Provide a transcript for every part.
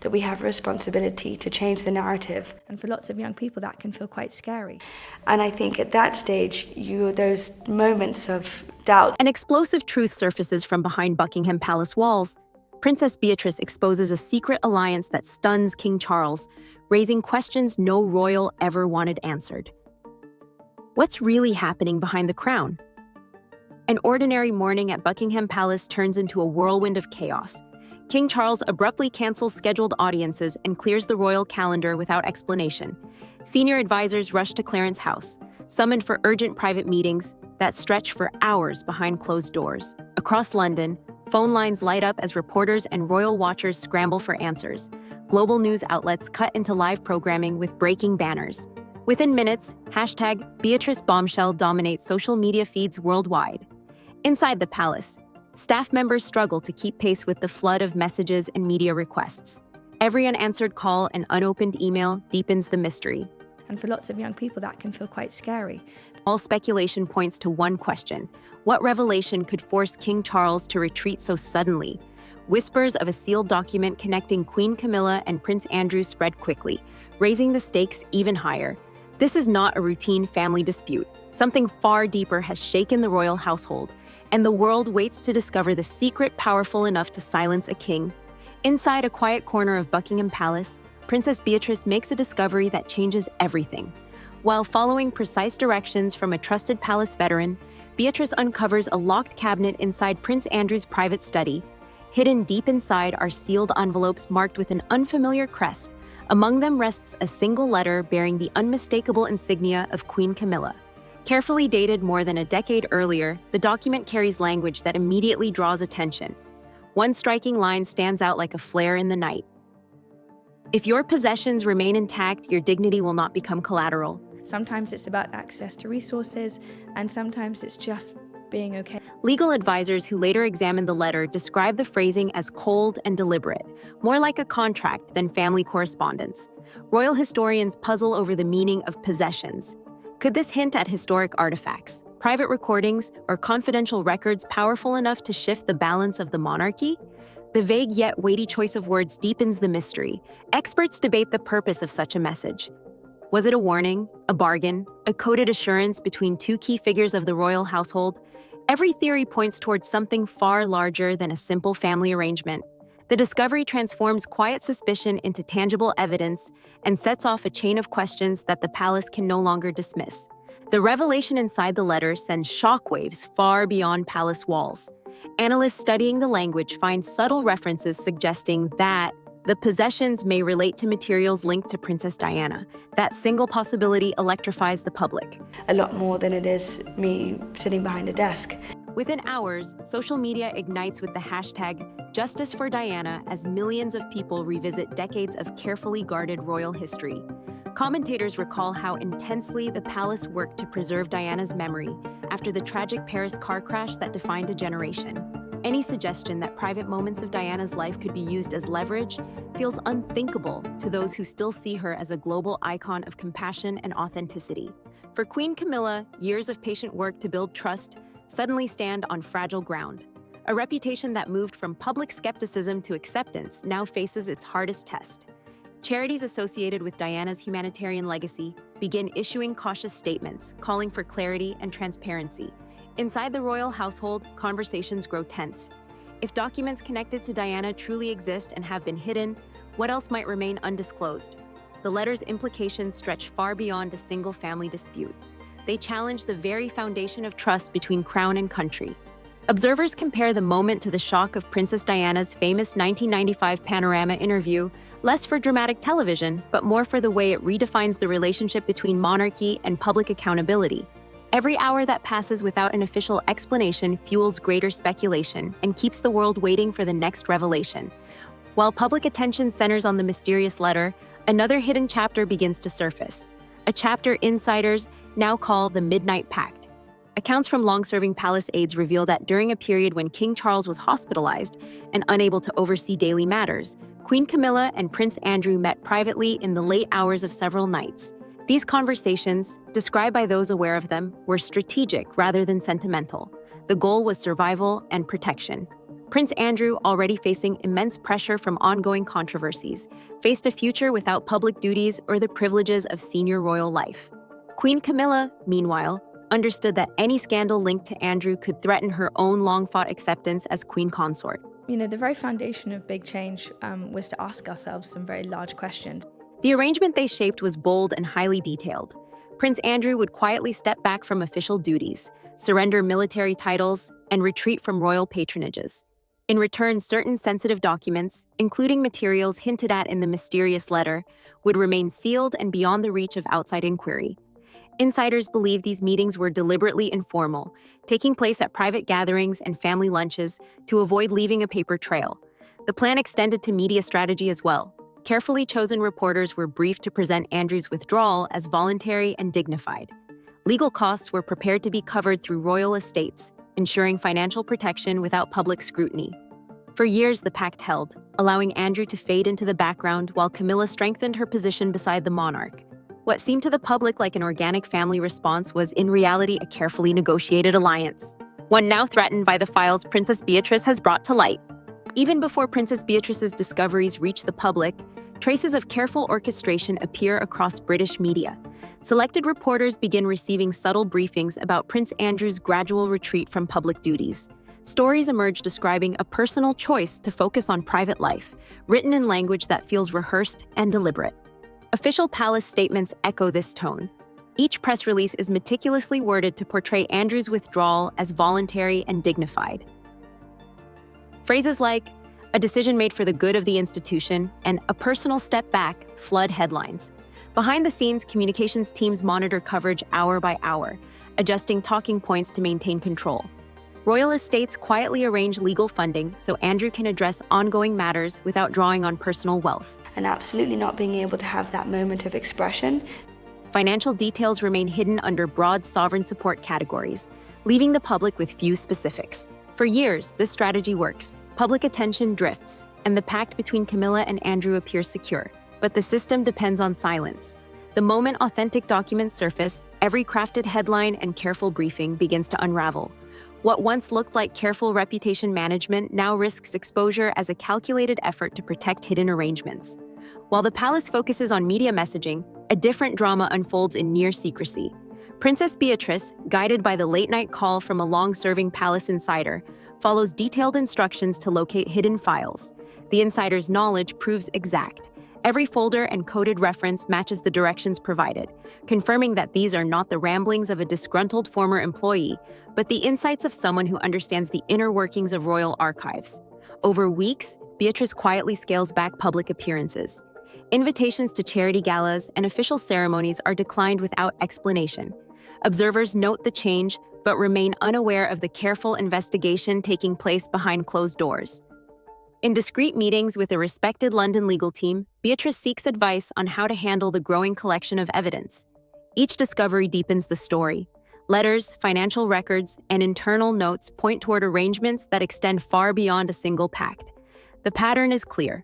that we have a responsibility to change the narrative. And for lots of young people, that can feel quite scary. And I think at that stage, those moments of doubt. An explosive truth surfaces from behind Buckingham Palace walls. Princess Beatrice exposes a secret alliance that stuns King Charles, raising questions no royal ever wanted answered. What's really happening behind the crown? An ordinary morning at Buckingham Palace turns into a whirlwind of chaos. King Charles abruptly cancels scheduled audiences and clears the royal calendar without explanation. Senior advisors rush to Clarence House, summoned for urgent private meetings that stretch for hours behind closed doors. Across London, phone lines light up as reporters and royal watchers scramble for answers. Global news outlets cut into live programming with breaking banners. Within minutes, #BeatriceBombshell dominates social media feeds worldwide. Inside the palace, staff members struggle to keep pace with the flood of messages and media requests. Every unanswered call and unopened email deepens the mystery. And for lots of young people, that can feel quite scary. All speculation points to one question: what revelation could force King Charles to retreat so suddenly? Whispers of a sealed document connecting Queen Camilla and Prince Andrew spread quickly, raising the stakes even higher. This is not a routine family dispute. Something far deeper has shaken the royal household, and the world waits to discover the secret powerful enough to silence a king. Inside a quiet corner of Buckingham Palace, Princess Beatrice makes a discovery that changes everything. While following precise directions from a trusted palace veteran, Beatrice uncovers a locked cabinet inside Prince Andrew's private study. Hidden deep inside are sealed envelopes marked with an unfamiliar crest. Among them rests a single letter bearing the unmistakable insignia of Queen Camilla. Carefully dated more than a decade earlier, the document carries language that immediately draws attention. One striking line stands out like a flare in the night. If your possessions remain intact, your dignity will not become collateral. Sometimes it's about access to resources, and sometimes it's just being okay. Legal advisors who later examined the letter describe the phrasing as cold and deliberate, more like a contract than family correspondence. Royal historians puzzle over the meaning of possessions. Could this hint at historic artifacts, private recordings, or confidential records powerful enough to shift the balance of the monarchy? The vague yet weighty choice of words deepens the mystery. Experts debate the purpose of such a message. Was it a warning, a bargain, a coded assurance between two key figures of the royal household? Every theory points towards something far larger than a simple family arrangement. The discovery transforms quiet suspicion into tangible evidence and sets off a chain of questions that the palace can no longer dismiss. The revelation inside the letter sends shockwaves far beyond palace walls. Analysts studying the language find subtle references suggesting that the possessions may relate to materials linked to Princess Diana. That single possibility electrifies the public. A lot more than it is me sitting behind a desk. Within hours, social media ignites with the hashtag Justice for Diana as millions of people revisit decades of carefully guarded royal history. Commentators recall how intensely the palace worked to preserve Diana's memory after the tragic Paris car crash that defined a generation. Any suggestion that private moments of Diana's life could be used as leverage feels unthinkable to those who still see her as a global icon of compassion and authenticity. For Queen Camilla, years of patient work to build trust suddenly stand on fragile ground. A reputation that moved from public skepticism to acceptance now faces its hardest test. Charities associated with Diana's humanitarian legacy begin issuing cautious statements, calling for clarity and transparency. Inside the royal household, conversations grow tense. If documents connected to Diana truly exist and have been hidden, what else might remain undisclosed? The letter's implications stretch far beyond a single family dispute. They challenge the very foundation of trust between crown and country. Observers compare the moment to the shock of Princess Diana's famous 1995 Panorama interview, less for dramatic television, but more for the way it redefines the relationship between monarchy and public accountability. Every hour that passes without an official explanation fuels greater speculation and keeps the world waiting for the next revelation. While public attention centers on the mysterious letter, another hidden chapter begins to surface. A chapter insiders now call the Midnight Pact. Accounts from long-serving palace aides reveal that during a period when King Charles was hospitalized and unable to oversee daily matters, Queen Camilla and Prince Andrew met privately in the late hours of several nights. These conversations, described by those aware of them, were strategic rather than sentimental. The goal was survival and protection. Prince Andrew, already facing immense pressure from ongoing controversies, faced a future without public duties or the privileges of senior royal life. Queen Camilla, meanwhile, understood that any scandal linked to Andrew could threaten her own long-fought acceptance as queen consort. The very foundation of big change was to ask ourselves some very large questions. The arrangement they shaped was bold and highly detailed. Prince Andrew would quietly step back from official duties, surrender military titles, and retreat from royal patronages. In return, certain sensitive documents, including materials hinted at in the mysterious letter, would remain sealed and beyond the reach of outside inquiry. Insiders believe these meetings were deliberately informal, taking place at private gatherings and family lunches to avoid leaving a paper trail. The plan extended to media strategy as well. Carefully chosen reporters were briefed to present Andrew's withdrawal as voluntary and dignified. Legal costs were prepared to be covered through royal estates, ensuring financial protection without public scrutiny. For years, the pact held, allowing Andrew to fade into the background while Camilla strengthened her position beside the monarch. What seemed to the public like an organic family response was in reality a carefully negotiated alliance, one now threatened by the files Princess Beatrice has brought to light. Even before Princess Beatrice's discoveries reach the public, traces of careful orchestration appear across British media. Selected reporters begin receiving subtle briefings about Prince Andrew's gradual retreat from public duties. Stories emerge describing a personal choice to focus on private life, written in language that feels rehearsed and deliberate. Official palace statements echo this tone. Each press release is meticulously worded to portray Andrew's withdrawal as voluntary and dignified. Phrases like, "a decision made for the good of the institution," and "a personal step back" flood headlines. Behind the scenes, communications teams monitor coverage hour by hour, adjusting talking points to maintain control. Royal estates quietly arrange legal funding so Andrew can address ongoing matters without drawing on personal wealth. And absolutely not being able to have that moment of expression. Financial details remain hidden under broad sovereign support categories, leaving the public with few specifics. For years, this strategy works. Public attention drifts, and the pact between Camilla and Andrew appears secure. But the system depends on silence. The moment authentic documents surface, every crafted headline and careful briefing begins to unravel. What once looked like careful reputation management now risks exposure as a calculated effort to protect hidden arrangements. While the palace focuses on media messaging, a different drama unfolds in near secrecy. Princess Beatrice, guided by the late-night call from a long-serving palace insider, follows detailed instructions to locate hidden files. The insider's knowledge proves exact. Every folder and coded reference matches the directions provided, confirming that these are not the ramblings of a disgruntled former employee, but the insights of someone who understands the inner workings of royal archives. Over weeks, Beatrice quietly scales back public appearances. Invitations to charity galas and official ceremonies are declined without explanation. Observers note the change, but remain unaware of the careful investigation taking place behind closed doors. In discreet meetings with a respected London legal team, Beatrice seeks advice on how to handle the growing collection of evidence. Each discovery deepens the story. Letters, financial records, and internal notes point toward arrangements that extend far beyond a single pact. The pattern is clear.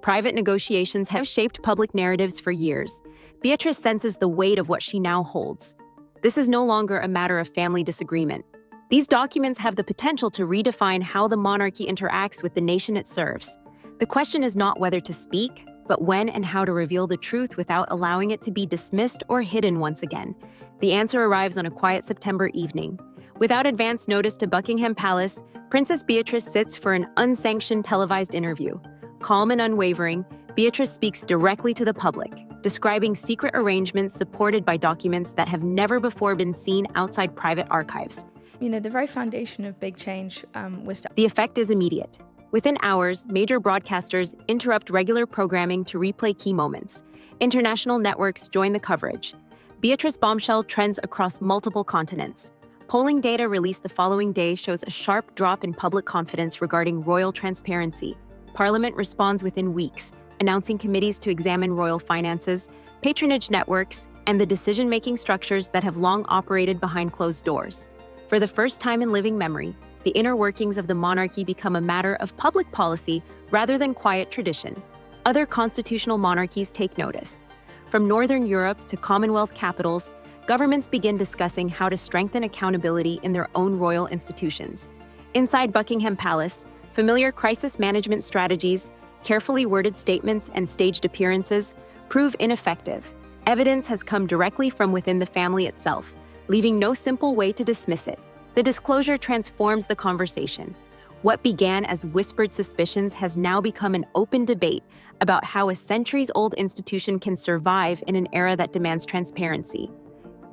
Private negotiations have shaped public narratives for years. Beatrice senses the weight of what she now holds. This is no longer a matter of family disagreement. These documents have the potential to redefine how the monarchy interacts with the nation it serves. The question is not whether to speak, but when and how to reveal the truth without allowing it to be dismissed or hidden once again. The answer arrives on a quiet September evening. Without advance notice to Buckingham Palace, Princess Beatrice sits for an unsanctioned televised interview. Calm and unwavering, Beatrice speaks directly to the public, describing secret arrangements supported by documents that have never before been seen outside private archives. The very foundation of big change was to... The effect is immediate. Within hours, major broadcasters interrupt regular programming to replay key moments. International networks join the coverage. Beatrice bombshell trends across multiple continents. Polling data released the following day shows a sharp drop in public confidence regarding royal transparency. Parliament responds within weeks, announcing committees to examine royal finances, patronage networks, and the decision-making structures that have long operated behind closed doors. For the first time in living memory, the inner workings of the monarchy become a matter of public policy rather than quiet tradition. Other constitutional monarchies take notice. From Northern Europe to Commonwealth capitals, governments begin discussing how to strengthen accountability in their own royal institutions. Inside Buckingham Palace, familiar crisis management strategies, carefully worded statements, and staged appearances prove ineffective. Evidence has come directly from within the family itself, leaving no simple way to dismiss it. The disclosure transforms the conversation. What began as whispered suspicions has now become an open debate about how a centuries-old institution can survive in an era that demands transparency.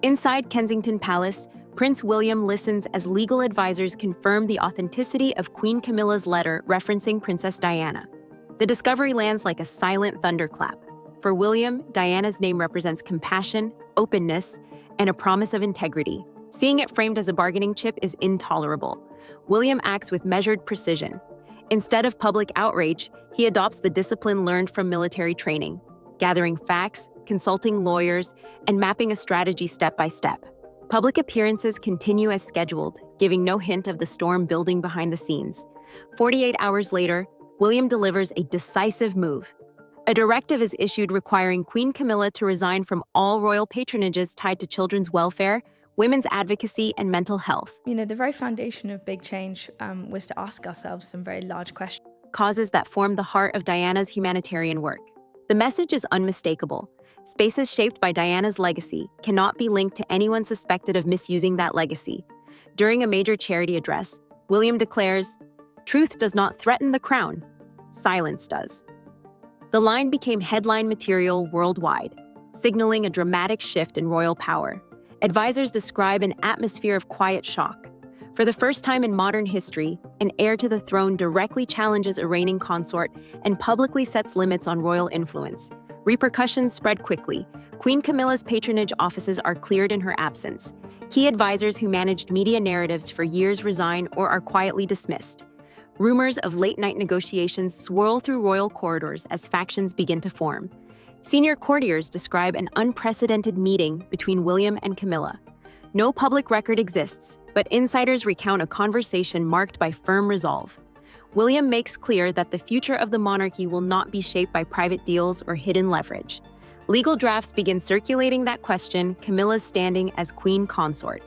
Inside Kensington Palace, Prince William listens as legal advisors confirm the authenticity of Queen Camilla's letter referencing Princess Diana. The discovery lands like a silent thunderclap. For William, Diana's name represents compassion, openness, and a promise of integrity. Seeing it framed as a bargaining chip is intolerable. William acts with measured precision. Instead of public outrage, he adopts the discipline learned from military training, gathering facts, consulting lawyers, and mapping a strategy step by step. Public appearances continue as scheduled, giving no hint of the storm building behind the scenes. 48 hours later, William delivers a decisive move. A directive is issued requiring Queen Camilla to resign from all royal patronages tied to children's welfare, women's advocacy, and mental health. The very foundation of big change was to ask ourselves some very large questions. Causes that form the heart of Diana's humanitarian work. The message is unmistakable. Spaces shaped by Diana's legacy cannot be linked to anyone suspected of misusing that legacy. During a major charity address, William declares, "Truth does not threaten the crown, silence does." The line became headline material worldwide, signaling a dramatic shift in royal power. Advisors describe an atmosphere of quiet shock. For the first time in modern history, an heir to the throne directly challenges a reigning consort and publicly sets limits on royal influence. Repercussions spread quickly. Queen Camilla's patronage offices are cleared in her absence. Key advisors who managed media narratives for years resign or are quietly dismissed. Rumors of late-night negotiations swirl through royal corridors as factions begin to form. Senior courtiers describe an unprecedented meeting between William and Camilla. No public record exists, but insiders recount a conversation marked by firm resolve. William makes clear that the future of the monarchy will not be shaped by private deals or hidden leverage. Legal drafts begin circulating that question Camilla's standing as queen consort.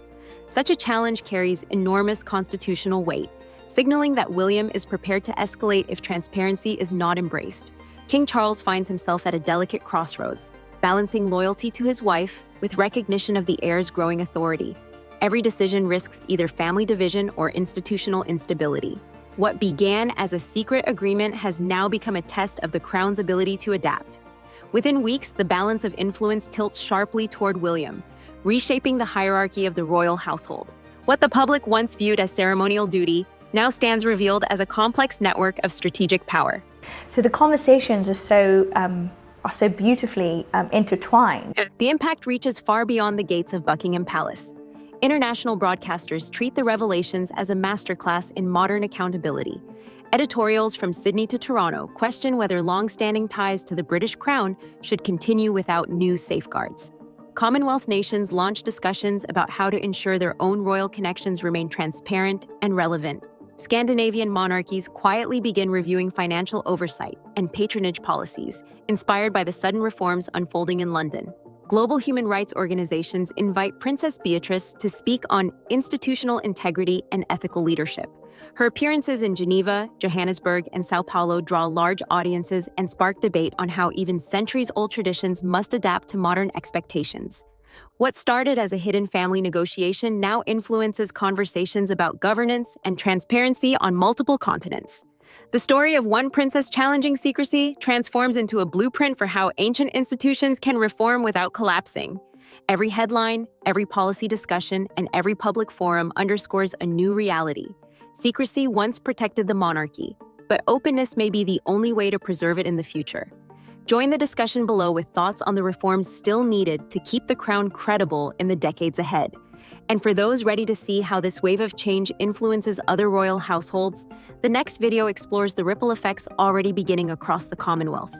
Such a challenge carries enormous constitutional weight, signaling that William is prepared to escalate if transparency is not embraced. King Charles finds himself at a delicate crossroads, balancing loyalty to his wife with recognition of the heir's growing authority. Every decision risks either family division or institutional instability. What began as a secret agreement has now become a test of the crown's ability to adapt. Within weeks, the balance of influence tilts sharply toward William, reshaping the hierarchy of the royal household. What the public once viewed as ceremonial duty now stands revealed as a complex network of strategic power. So the conversations are so beautifully intertwined. The impact reaches far beyond the gates of Buckingham Palace. International broadcasters treat the revelations as a masterclass in modern accountability. Editorials from Sydney to Toronto question whether long-standing ties to the British Crown should continue without new safeguards. Commonwealth nations launch discussions about how to ensure their own royal connections remain transparent and relevant. Scandinavian monarchies quietly begin reviewing financial oversight and patronage policies, inspired by the sudden reforms unfolding in London. Global human rights organizations invite Princess Beatrice to speak on institutional integrity and ethical leadership. Her appearances in Geneva, Johannesburg, and Sao Paulo draw large audiences and spark debate on how even centuries-old traditions must adapt to modern expectations. What started as a hidden family negotiation now influences conversations about governance and transparency on multiple continents. The story of one princess challenging secrecy transforms into a blueprint for how ancient institutions can reform without collapsing. Every headline, every policy discussion, and every public forum underscores a new reality. Secrecy once protected the monarchy, but openness may be the only way to preserve it in the future. Join the discussion below with thoughts on the reforms still needed to keep the crown credible in the decades ahead. And for those ready to see how this wave of change influences other royal households, the next video explores the ripple effects already beginning across the Commonwealth.